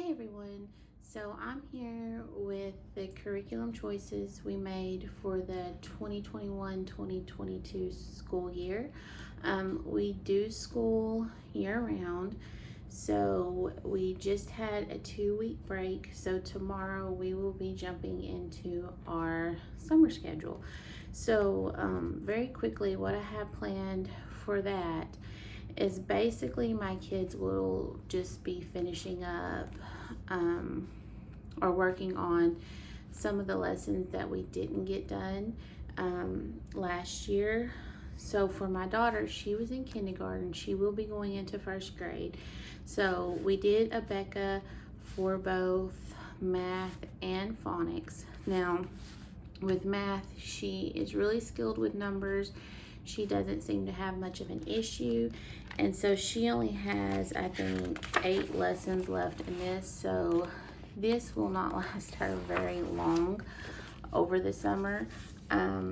Hey everyone, so I'm here with the curriculum choices we made for the 2021-2022 school year. We do school year round, so we just had a 2-week break, so tomorrow we will be jumping into our summer schedule. So very quickly, what I have planned for that is basically my kids will just be finishing up or working on some of the lessons that we didn't get done last year. So for my daughter, she was in kindergarten. She will be going into first grade. So we did a Becca for both math and phonics. Now, with math, she is really skilled with numbers. She doesn't seem to have much of an issue. And so she only has, I think, 8 lessons left in this. So this will not last her very long over the summer.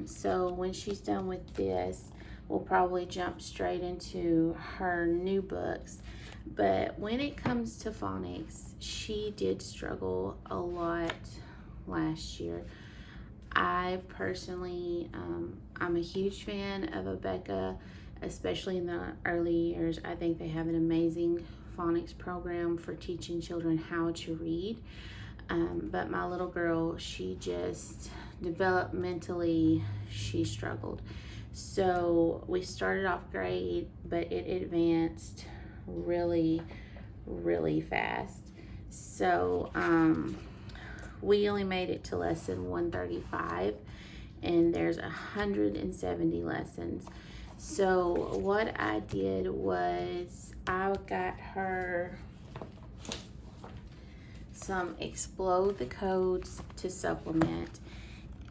So when she's done with this, we'll probably jump straight into her new books. But when it comes to phonics, she did struggle a lot last year. I personally, I'm a huge fan of Abeka, especially in the early years. I think they have an amazing phonics program for teaching children how to read. But my little girl, she just developmentally, she struggled. So we started off great, but it advanced really, really fast. So we only made it to lesson 135, and there's 170 lessons. So what I did was I got her some Explode the Codes to supplement,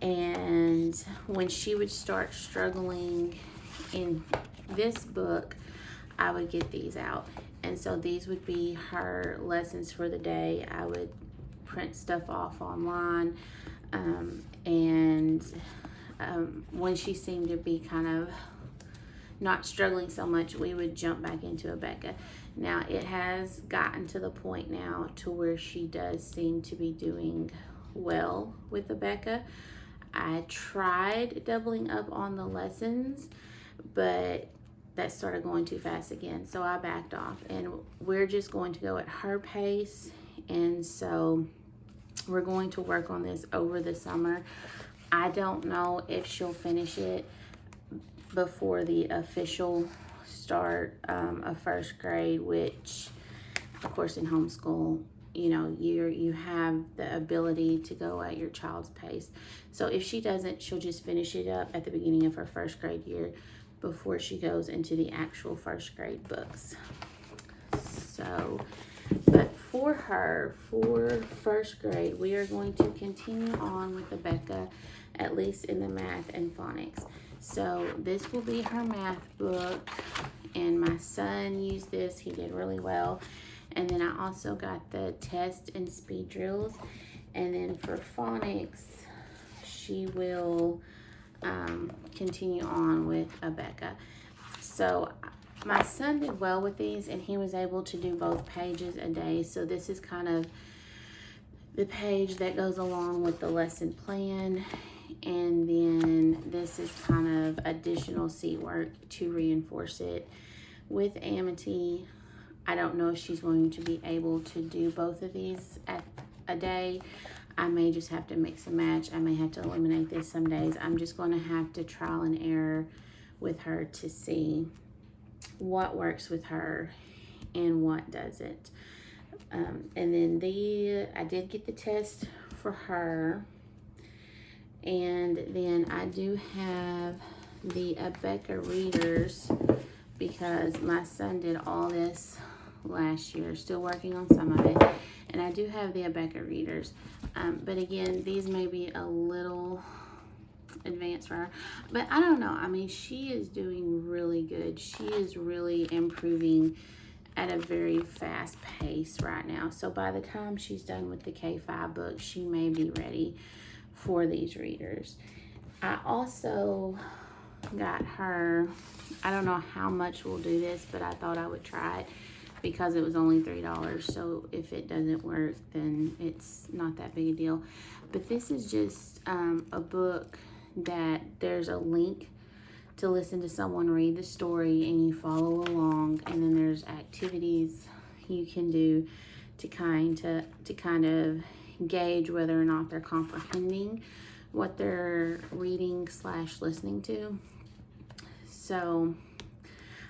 and when she would start struggling in this book, I would get these out. And so these would be her lessons for the day. I would print stuff off online, and when she seemed to be kind of not struggling so much, we would jump back into Abeka. Now it has gotten to the point now to where she does seem to be doing well with Abeka. I tried doubling up on the lessons, but that started going too fast again, so I backed off, and we're just going to go at her pace. And so we're going to work on this over the summer. I don't know if she'll finish it before the official start of first grade, which of course in homeschool, you know, you have the ability to go at your child's pace. So if she doesn't, she'll just finish it up at the beginning of her first grade year before she goes into the actual first grade books. So, but for her, for first grade, we are going to continue on with Abeka, at least in the math and phonics. So this will be her math book, and my son used this. He did really well. And then I also got the test and speed drills. And then for phonics, she will continue on with Abeka. So my son did well with these, and he was able to do both pages a day. So this is kind of the page that goes along with the lesson plan, and then this is kind of additional seat work to reinforce it. With Amity, I don't know if she's going to be able to do both of these at a day. I may just have to mix and match. I may have to eliminate this some days. I'm just going to have to trial and error with her to see what works with her and what doesn't. And then I did get the test for her. And then I do have the Abeka readers because my son did all this last year, still working on some of it. And I do have the Abeka readers. But again, these may be a little advanced for her. But I don't know. I mean, she is doing really good. She is really improving at a very fast pace right now. So by the time she's done with the K5 book, she may be ready for these readers. I also got her, I don't know how much we'll do this, but I thought I would try it. because it was only $3. So if it doesn't work, then it's not that big a deal. But this is just a book that there's a link to listen to someone read the story and you follow along, and then there's activities you can do to kind of gauge whether or not they're comprehending what they're reading / listening to. So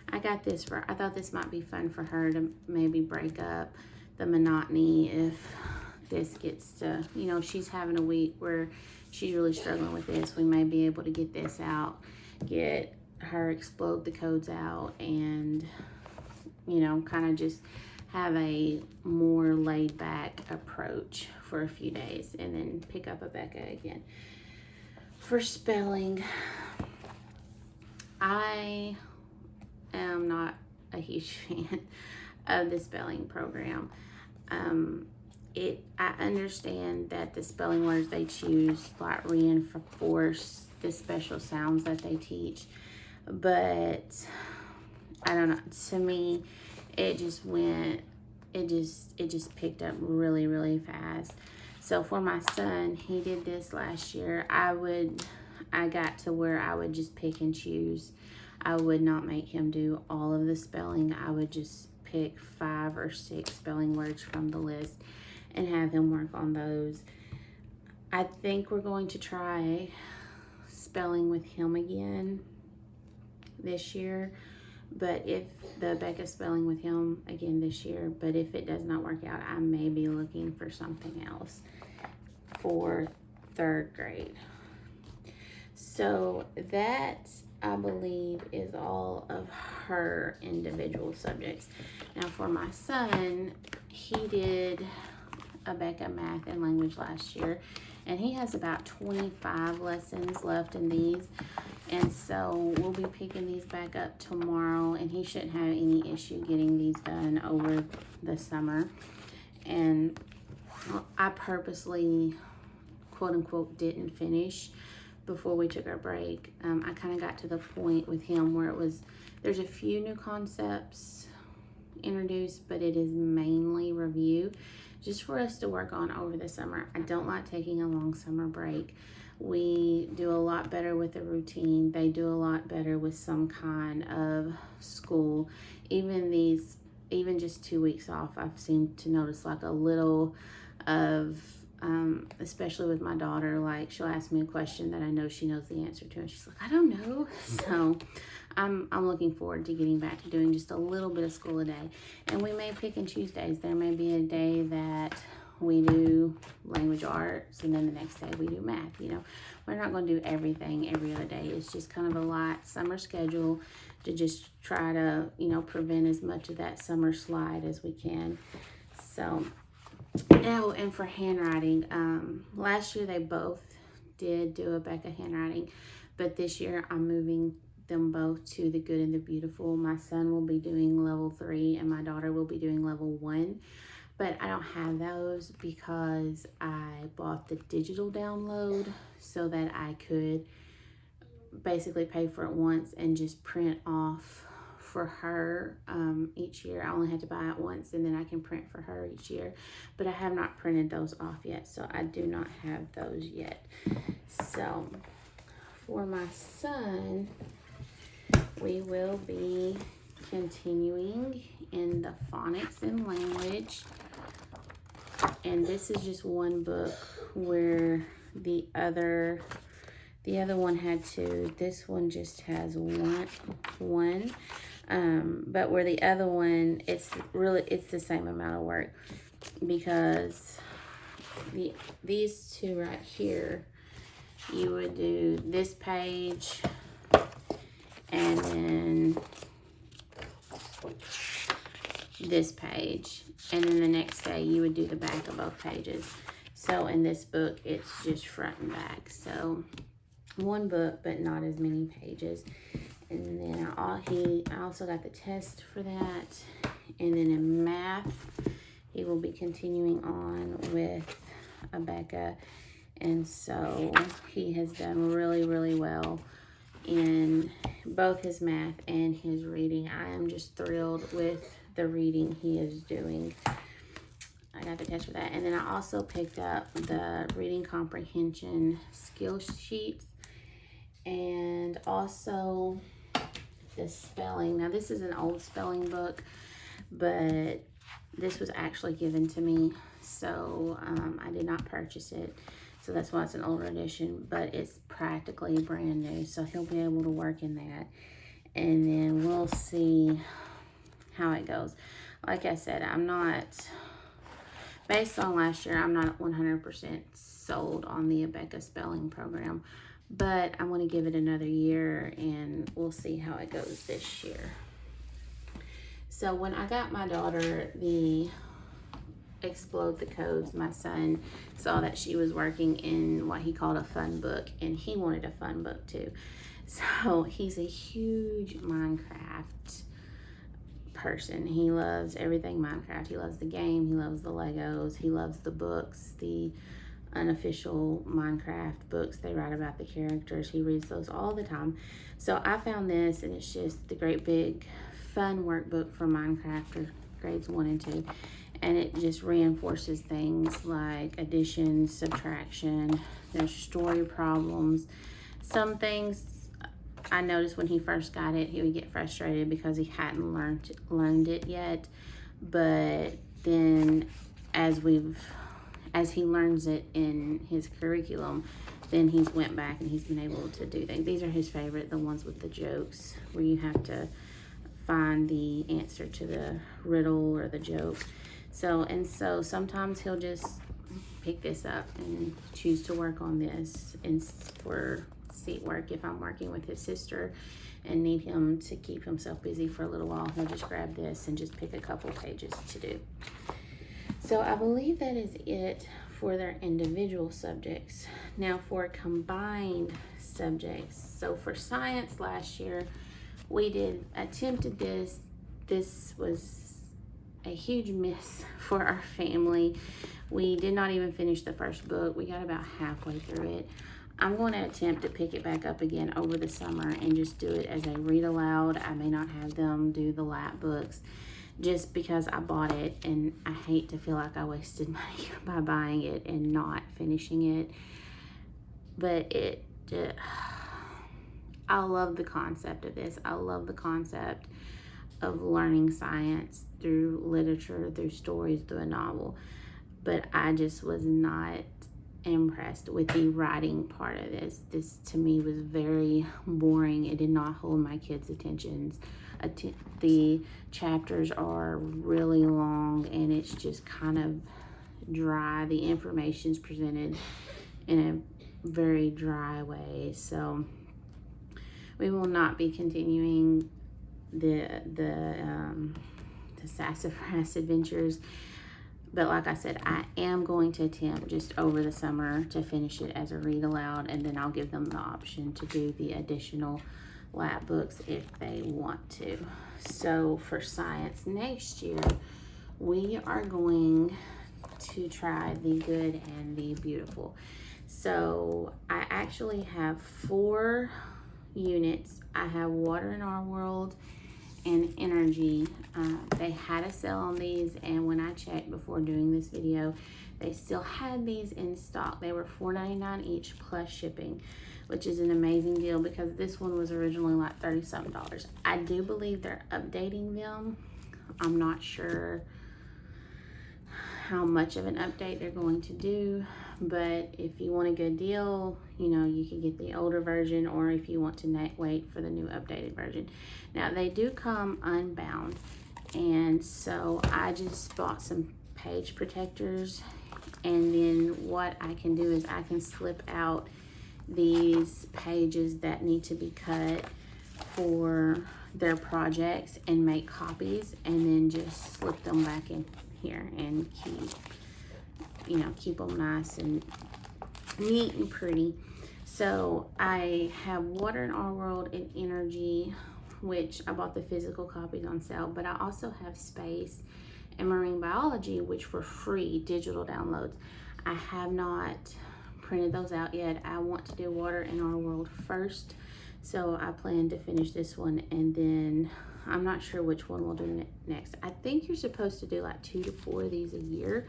I got this I thought this might be fun for her to maybe break up the monotony if this gets to, you know, if she's having a week where she's really struggling with this, we may be able to get this out, get her explode the codes out, and, you know, kind of just have a more laid back approach for a few days and then pick up Becca again. For spelling, I am not a huge fan of the spelling program. I understand that the spelling words they choose like reinforce the special sounds that they teach, but I don't know, to me it just picked up really, really fast. So for my son, he did this last year. I got to where I would just pick and choose. I would not make him do all of the spelling. I would just pick 5 or 6 spelling words from the list and have him work on those. I think we're going to try spelling with him again this year. But if the Becca spelling with him again this year, but if it does not work out, I may be looking for something else for 3rd grade. So that, I believe, is all of her individual subjects. Now for my son, he did a Becca math and language last year, and he has about 25 lessons left in these. And so we'll be picking these back up tomorrow, and he shouldn't have any issue getting these done over the summer. And I purposely, quote unquote, didn't finish before we took our break. I kind of got to the point with him where there's a few new concepts introduced, but it is mainly review, just for us to work on over the summer. I don't like taking a long summer break. We do a lot better with a routine. They do a lot better with some kind of school. Even just 2 weeks off, I've seemed to notice like a little of, especially with my daughter, like she'll ask me a question that I know she knows the answer to, and she's like, I don't know. So I'm looking forward to getting back to doing just a little bit of school a day. And we may pick and choose days. There may be a day that we do language arts, and then the next day we do math. You know, we're not going to do everything every other day. It's just kind of a light summer schedule to just try to, you know, prevent as much of that summer slide as we can. So, oh, and for handwriting, last year they both did do a Becca handwriting, but this year I'm moving them both to the Good and the Beautiful. My son will be doing level 3 and my daughter will be doing level 1. But I don't have those because I bought the digital download so that I could basically pay for it once and just print off for her each year. I only had to buy it once, and then I can print for her each year. But I have not printed those off yet, so I do not have those yet. So for my son, we will be continuing in the Phonics and Language. And this is just one book where the other one had 2. This one just has one. But where the other one, it's the same amount of work, because these 2 right here, you would do this page and then this page, and then the next day you would do the back of both pages. So in this book, it's just front and back. So one book, but not as many pages. And then I also got the test for that. And then in math, he will be continuing on with Becca. And so he has done really, really well in both his math and his reading. I am just thrilled with the reading he is doing. I got the test for that. And then I also picked up the reading comprehension skill sheets and also the spelling. Now this is an old spelling book, but this was actually given to me, so I did not purchase it. So that's why it's an older edition, but it's practically brand new, so he'll be able to work in that. And then we'll see how it goes. Like I said, I'm not, based on last year, I'm not 100% sold on the Abeka spelling program, but I'm going to give it another year and we'll see how it goes this year. So when I got my daughter the Explode the Codes, my son saw that she was working in what he called a fun book, and he wanted a fun book too. So he's a huge Minecraft person. He loves everything Minecraft. He loves the game, he loves the Legos, he loves the books, the unofficial Minecraft books they write about the characters. He reads those all the time. So I found this, and it's just the great big fun workbook for Minecrafters, grades 1 and 2. And it just reinforces things like addition, subtraction, there's story problems. Some things I noticed when he first got it, he would get frustrated because he hadn't learned it yet. But then as he learns it in his curriculum, then he's went back and he's been able to do things. These are his favorite, the ones with the jokes, where you have to find the answer to the riddle or the joke. So sometimes he'll just pick this up and choose to work on this, and for seat work, if I'm working with his sister and need him to keep himself busy for a little while, he'll just grab this and just pick a couple pages to do. So I believe that is it for their individual subjects. Now for combined subjects, so for science last year, we attempted this. This was a huge miss for our family. We did not even finish the first book. We got about halfway through it. I'm going to attempt to pick it back up again over the summer and just do it as a read aloud. I may not have them do the lap books just because I bought it, and I hate to feel like I wasted money by buying it and not finishing it. But I love the concept of this. I love the concept of learning science through literature, through stories, through a novel. But I just was not impressed with the writing part of this. This to me was very boring. It did not hold my kids' attentions. The chapters are really long and it's just kind of dry. The information's presented in a very dry way. So we will not be continuing the Sassafras Adventures. But like I said, I am going to attempt just over the summer to finish it as a read aloud, and then I'll give them the option to do the additional lab books if they want to. So for science next year, we are going to try the good and the beautiful. So I actually have 4 units. I have water in our world and energy. They had a sale on these, and when I checked before doing this video, they still had these in stock. They were $4.99 each plus shipping, which is an amazing deal because this one was originally like $30-something. I do believe they're updating them. I'm not sure how much of an update they're going to do, but if you want a good deal, you know, you can get the older version, or if you want to wait for the new updated version. Now they do come unbound, and so I just bought some page protectors, and then what I can do is I can slip out these pages that need to be cut for their projects and make copies, and then just slip them back in here and keep them nice and neat and pretty. So I have Water in Our World and Energy, which I bought the physical copies on sale, but I also have Space and Marine Biology, which were free digital downloads. I have not printed those out yet. I want to do Water in Our World first, so I plan to finish this one and then I'm not sure which one we'll do next. I think you're supposed to do like 2 to 4 of these a year,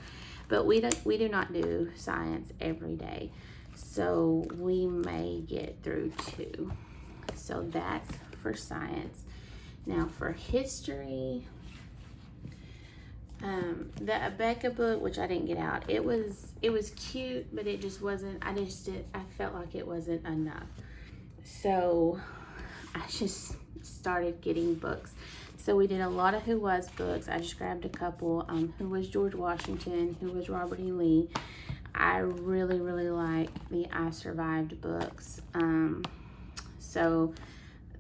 but we do not do science every day. So we may get through 2. So that's for science. Now for history, the Abeka book, which I didn't get out, it was cute, but it just wasn't, I felt like it wasn't enough. So I just started getting books. So we did a lot of Who Was books. I just grabbed a couple. Who Was George Washington? Who Was Robert E. Lee? I really, really like the I Survived books. So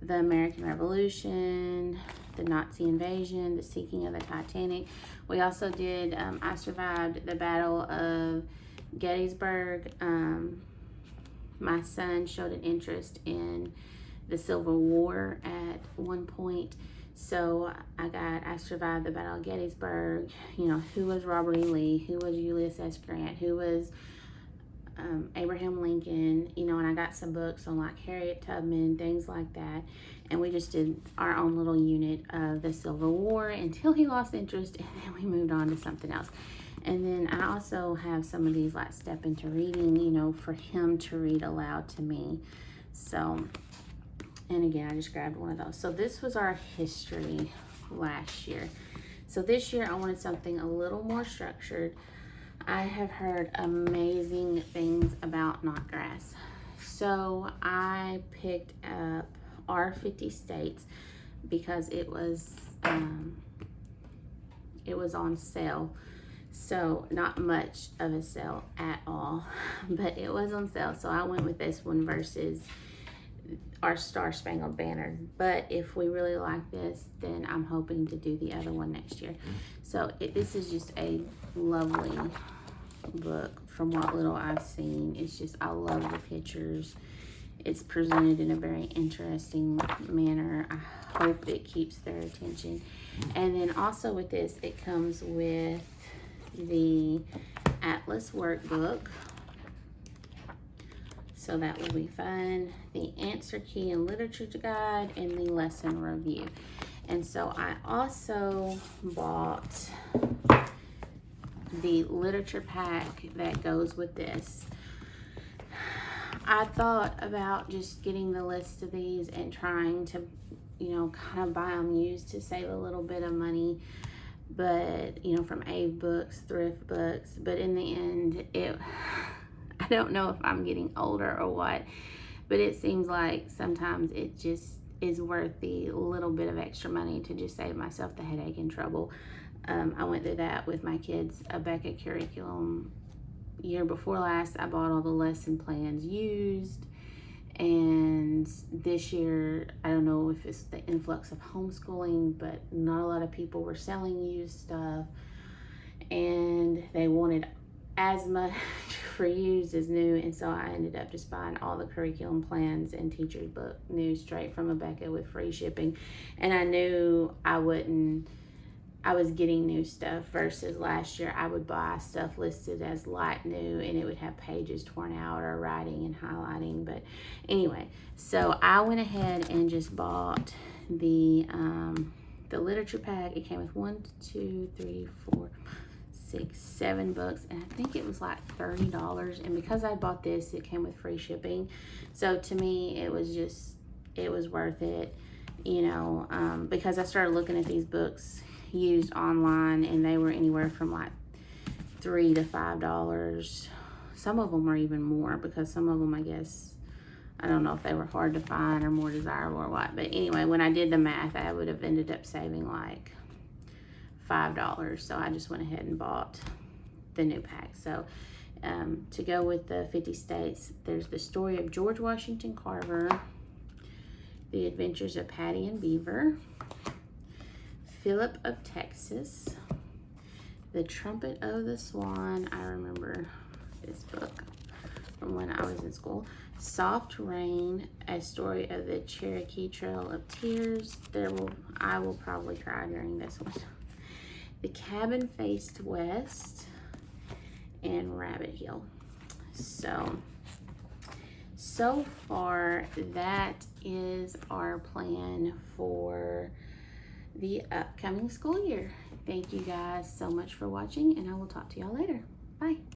the American Revolution, the Nazi invasion, the sinking of the Titanic. We also did I Survived the Battle of Gettysburg. My son showed an interest in the Civil War at one point, so I Survived the Battle of Gettysburg. You know, who was Robert E. Lee? Who was Ulysses S. Grant? Who was Abraham Lincoln? You know, and I got some books on like Harriet Tubman, things like that. And we just did our own little unit of the Civil War until he lost interest, and then we moved on to something else. And then I also have some of these like Step Into Reading, you know, for him to read aloud to me. So, and again, I just grabbed one of those. So this was our history last year. So this year I wanted something a little more structured. I have heard amazing things about Knotgrass. So I picked up our 50 States because it was on sale. So not much of a sale at all, but it was on sale. So I went with this one versus our Star Spangled Banner. But if we really like this, then I'm hoping to do the other one next year. So this is just a lovely book from what little I've seen. It's just, I love the pictures. It's presented in a very interesting manner. I hope it keeps their attention. And then also with this, it comes with the Atlas workbook. So that will be fun. The answer key and literature guide and the lesson review. And so I also bought the literature pack that goes with this. I thought about just getting the list of these and trying to, you know, kind of buy them used to save a little bit of money, but, you know, from Ave Books, thrift books, but in the end, I don't know if I'm getting older or what, but it seems like sometimes it just is worth the little bit of extra money to just save myself the headache and trouble. I went through that with my kids' Abeka curriculum. Year before last, I bought all the lesson plans used, and this year, I don't know if it's the influx of homeschooling, but not a lot of people were selling used stuff, and they wanted as much for used as new, and so I ended up just buying all the curriculum plans and teacher's book new straight from Abeka with free shipping. And I knew I was getting new stuff versus last year I would buy stuff listed as light new and it would have pages torn out or writing and highlighting. But anyway, so I went ahead and just bought the literature pack. It came with 7 books, and I think it was like $30. And because I bought this, it came with free shipping. So to me, it was worth it, you know, because I started looking at these books used online, and they were anywhere from like $3 to $5. Some of them were even more, because some of them, I guess, I don't know if they were hard to find or more desirable or what, but anyway, when I did the math, I would have ended up saving like $5. So I just went ahead and bought the new pack. So to go with the 50 States, there's the story of George Washington Carver, the adventures of Patty and Beaver, Philip of Texas, the Trumpet of the Swan. I remember this book from when I was in school. Soft Rain, a story of the Cherokee Trail of Tears. I will probably cry during this one. The Cabin Faced West, and Rabbit Hill. So far, that is our plan for the upcoming school year. Thank you guys so much for watching, and I will talk to y'all later. Bye.